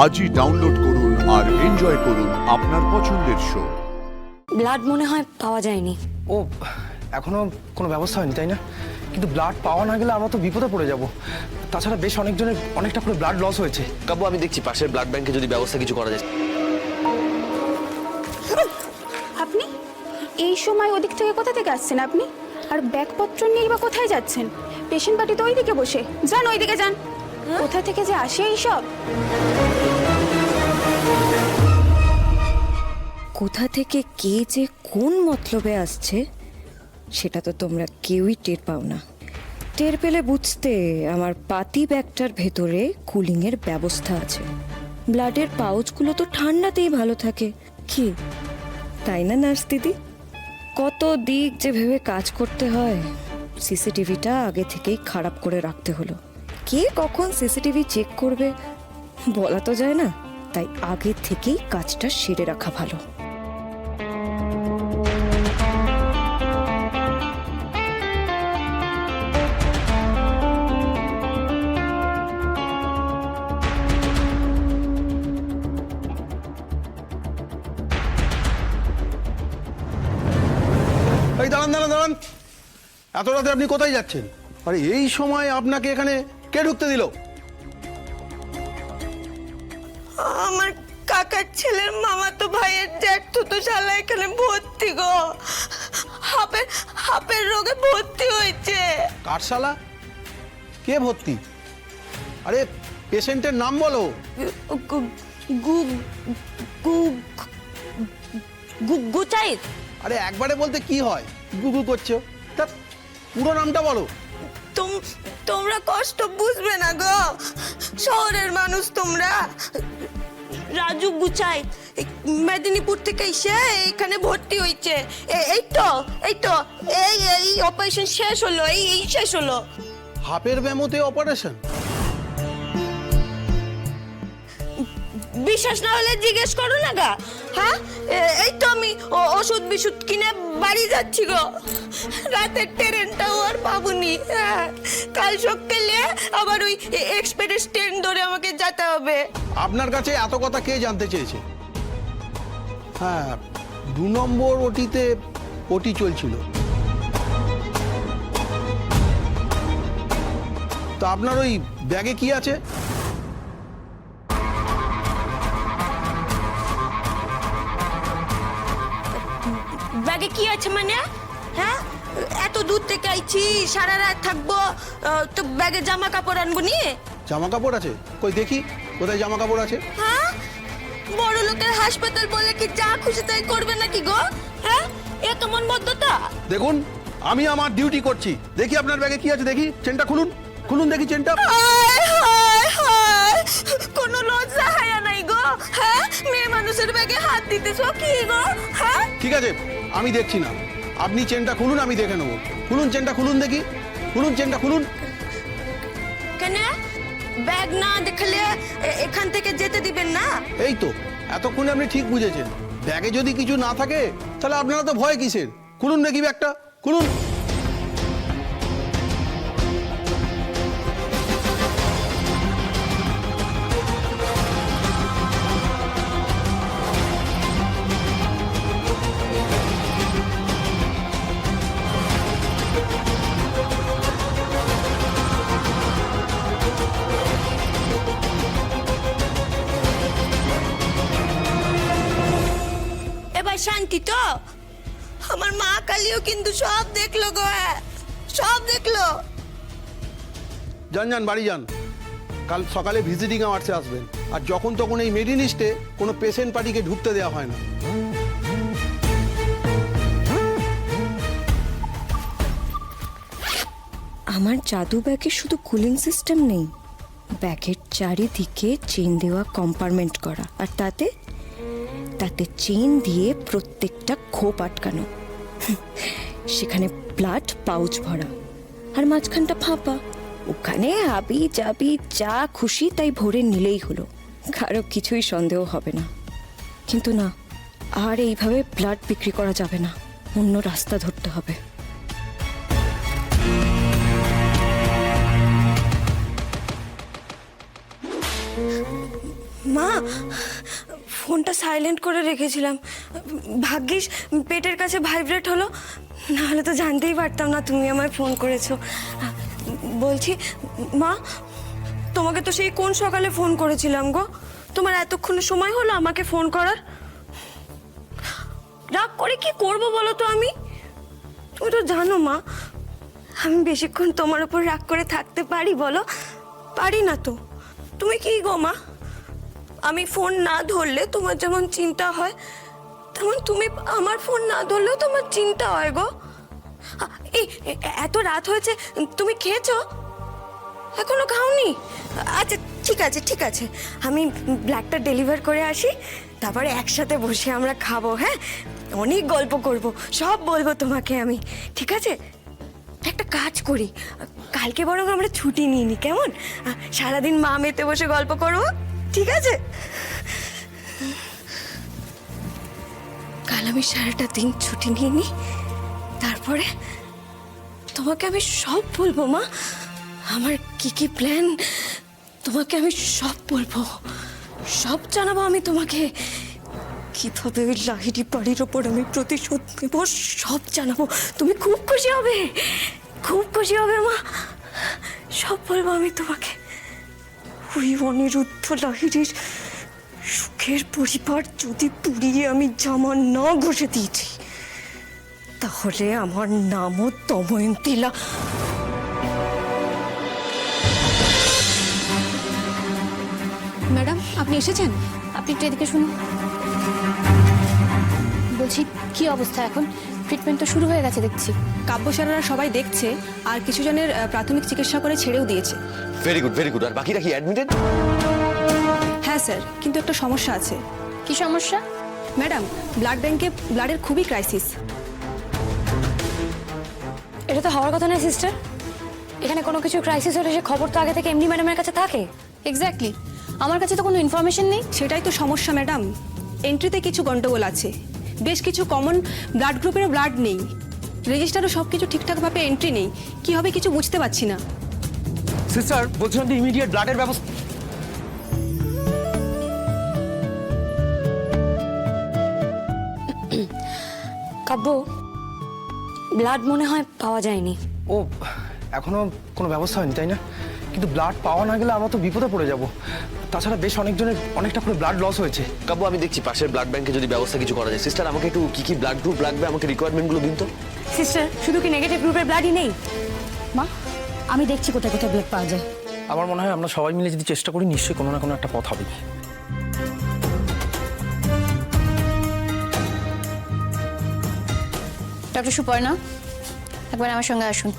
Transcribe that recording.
আজই ডাউনলোড করুন আর এনজয় করুন আপনার পছন্দের শো। ব্লাড মনে হয় পাওয়া যায়নি। ও এখনো কোনো ব্যবস্থা হয়নি তাই না? কিন্তু ব্লাড পাওয়া না গেলে আমরা তো বিপদে পড়ে যাব। তাছাড়া বেশ অনেকজনের অনেকটা করে ব্লাড লস হয়েছে। কাব্য, আমি দেখছি পাশের ব্লাড ব্যাংকে যদি ব্যবস্থা কিছু করা যায়। আপনি এই সময় ওদিক থেকে কোথা থেকে আসছেন আপনি? আর ব্যাগপত্র নিয়ে বা কোথায় যাচ্ছেন? পেশেন্ট পার্টি তো ওইদিকে বসে, যান ওইদিকে যান। কোথা থেকে যে আসে এইসব? কোথা থেকে কে যে কোন মতলবে আসছে সেটা তো তোমরা কেউই টের পাও না। টের পেলে বুঝতে আমার পাতি ব্যাগটার ভেতরে কুলিংয়ের ব্যবস্থা আছে। ব্লাডের পাউচগুলো তো ঠান্ডাতেই ভালো থাকে, কি তাই না নার্স দিদি? কত দিক যে ভেবে কাজ করতে হয়। সিসিটিভিটা আগে থেকেই খারাপ করে রাখতে হলো। কে কখন সিসিটিভি চেক করবে বলা তো যায় না, তাই আগে থেকেই কাজটা সেরে রাখা ভালো। এই দাঁড়ান দাঁড়ান দাঁড়ান, এত রাতে আপনি কোথায় যাচ্ছেন? আরে এই সময় আপনাকে এখানে কে ঢুকতে দিল? আমার কাকার ছেলের মামাতো ভাইয়ের জ্যাঠতুতো শালা এখানে ভর্তি গো। হাপের রোগে ভর্তি হয়েছে। কাঠশালা? কে ভর্তি? আরে পেশেন্টের নাম বলো। গুচাইত। আরে একবারে বলতে কি হয়, গুগু করছো? তা পুরো নামটা বলো। তোমরা কষ্ট বুঝবে না গো, শহরের মানুষ তোমরা। রাজু গুচাই মেদিনীপুর থেকে এসে এখানে ভর্তি হয়েছে। এই তো এই অপারেশন শেষ হলো, এই শেষ হলো। হাপের ব্যামোতে অপারেশন? বিশ্বাস না হলে জিজ্ঞেস করো না গা। হ্যাঁ, এই তো আমি ওষুধ বিশুদ্ধ কিনে বাড়ি যাচ্ছি গো। রাতের ট্রেনটাও আর পাবনি। কাল সকালে আবার ওই এক্সপ্রেস ট্রেন ধরে আমাকে যেতে হবে। আপনার কাছে এত কথা কে জানতে চেয়েছে? হ্যাঁ, 2 নম্বর ওটিতে ওটি চলছিল। তো আপনার ওই ব্যাগে কি আছে? ব্যাগে কি আছে মানে? হ্যাঁ, এত দূর থেকে আইছি, সারা রাত থাকবো, তো ব্যাগে জামা কাপড় আনবো নিয়ে। জামা কাপড় আছে? কই দেখি কোথায় জামা কাপড় আছে। হ্যাঁ, বড় লোকের হাসপাতাল বলে কি যা খুশি তাই করবে নাকি গো? হ্যাঁ, এ কেমন বদ্ধতা? দেখুন, আমি আমার ডিউটি করছি। দেখি আপনার ব্যাগে কি আছে, দেখি। চেনটা খুলুন, খুলুন দেখি চেনটা। হায়, কোনো লজ্জা হায়া নাই গো। হ্যাঁ, মেয়ে মানুষের ব্যাগে হাত দিতেছো কি গো? হ্যাঁ, ঠিক আছে, আমি দেখছি না। আপনি চেনটা খুলুন, আমি দেখে নেবো। খুলুন চেনটা, খুলুন দেখি। খুলুন চেনটা, খুলুন। কেন ব্যাগ না দেখলে এখান থেকে যেতে দিবেন না? এই তো, এতক্ষণে আপনি ঠিক বুঝেছেন। ব্যাগে যদি কিছু না থাকে তাহলে আপনারা তো ভয় কিসের? খুলুন দেখি ব্যাগটা, খুলুন। এবার শান্তি তো? আমার মা কালিও কিন্তু সব দেখলো গো, সব দেখলো। যান যান, বাড়ি যান। কাল সকালে ভিজিটিং আওয়ার্সে আসবেন। আর যখন তখন এই মেডিনিস্টে কোনো পেশেন্ট পার্টিকে ঢুকতে দেওয়া হয় না। আমার জাদু ব্যাগে শুধু কুলিং সিস্টেম নেই, ব্যাগের চারিদিকে চেন দেওয়া কম্পার্টমেন্ট করা, আর তাতে চেন দিয়ে প্রত্যেকটা খোপ আটকানো। সেখানে ব্লাড পাউচ ভরা, আর মাঝখানটা ফাঁপা। ওখানে হাবি জাবি যা খুশি তাই ভরে নিলেই হলো, কারো কিছুই সন্দেহ হবে না। কিন্তু না, আর এইভাবে ব্লাড বিক্রি করা যাবে না, অন্য রাস্তা ধরতে হবে। মা ফোনটা সাইলেন্ট করে রেখেছিলাম, ভাগ্যিস পেটের কাছে ভাইব্রেট হলো, নাহলে তো জানতেই পারতাম না তুমি আমায় ফোন করেছো। বলছি মা, তোমাকে তো সেই কোন সকালে ফোন করেছিলাম গো, তোমার এতক্ষণ সময় হলো আমাকে ফোন করার? রাগ করে কি করব বলো তো আমি? তুমি তো জানো মা, আমি বেশিক্ষণ তোমার উপর রাগ করে থাকতে পারি বলো? পারি না তো। তুমি কি গো মা, আমি ফোন না ধরলে তোমার যেমন চিন্তা হয়, তেমন তুমি আমার ফোন না ধরলেও তোমার চিন্তা হয় গো। এই এত রাত হয়েছে, তুমি খেয়েছো? এখনো খাওনি? আচ্ছা ঠিক আছে ঠিক আছে, আমি ব্ল্যাকটা ডেলিভার করে আসি, তারপরে একসাথে বসে আমরা খাবো। হ্যাঁ, অনেক গল্প করব, সব বলবো তোমাকে আমি, ঠিক আছে? একটা কাজ করি, কালকে বরং আমরা ছুটি নিয়ে নিই, কেমন? সারাদিন মা মেতে বসে গল্প করবো, ঠিক আছে? কাল আমি সারাটা দিন ছুটি নিয়ে নিই, তারপরে তোমাকে আমি সব বলবো মা, আমার কি কি প্ল্যান তোমাকে আমি সব বলবো, সব জানাবো আমি তোমাকে। কিভাবে ওই লাহিড়ি বাড়ির ওপর আমি প্রতিশোধ নেব সব জানাবো, তুমি খুব খুশি হবে, খুব খুশি হবে মা, সব বলবো আমি তোমাকে। ওই অনিরুদ্ধ লাহিড়ির সুখের পরিবার যদি পুড়িয়ে আমি জামা না ঘষে দিয়েছি, তাহলে আমার নামও দময়ন্তীলা। ম্যাডাম আপনি এসেছেন? আপনি একটু এদিকে শুনুন। বলছি কি অবস্থা এখন? ট্রিটমেন্ট তো শুরু হয়ে গেছে দেখছি। কাব্যসারারা সবাই দেখছে, আর কিছু জনের প্রাথমিক চিকিৎসা করে ছেড়েও দিয়েছে। Very good very good. আর বাকিরা কি অ্যাডমিটেড? হ্যাঁ স্যার, কিন্তু একটা সমস্যা আছে। কি সমস্যা? ম্যাডাম, ব্লাড ব্যাংকে ব্লাডের খুবই ক্রাইসিস। এটা তো হওয়ার কথা নয় সিস্টার, এখানে কোনো কিছু ক্রাইসিস হলে সে খবর তো আগে থেকে এমনি ম্যাডামের কাছে থাকে। এক্স্যাক্টলি, আমার কাছে তো কোনো ইনফরমেশন নেই। সেটাই তো সমস্যা ম্যাডাম, এন্ট্রিতে কিছু গন্ডগোল আছে, বেশ কিছু কমন ব্লাড গ্রুপেরও ব্লাড নেই, রেজিস্টারও সব কিছু ঠিকঠাকভাবে এন্ট্রি নেই, কি হবে কিছু বুঝতে পারছি না। সিস্টার বলছিলাম যে ইমিডিয়েট ব্লাডের ব্যবস্থা। কাব্য, ব্লাড মনে হয় পাওয়া যায়নি। ও এখনো কোনো ব্যবস্থা হয়নি তাই না? কিন্তু ব্লাড পাওয়া না গেলে আমরা তো বিপদে পড়ে যাব। তাছাড়া বেশ অনেকজনের অনেকটা করে ব্লাড লস হয়েছে। কাব্য আমি দেখছি পাশের ব্লাড ব্যাংকে যদি ব্যবস্থা কিছু করা যায়। সিস্টার আমাকে একটু কি কি ব্লাড গ্রুপ লাগবে আমাকে রিকোয়ারমেন্টগুলো দিন তো। সিস্টার, শুধু কি নেগেটিভ গ্রুপের ব্লাডই নেই? মা, আমি দেখছি কোথায় কোথায় ব্লাড পাওয়া যায়। আমার মনে হয় আমরা সবাই মিলে যদি চেষ্টা করি, নিশ্চয়ই কোনো না কোনো একটা পথ হবে। ডক্টর সুপর্ণা, একবার আমার সঙ্গে আসুন।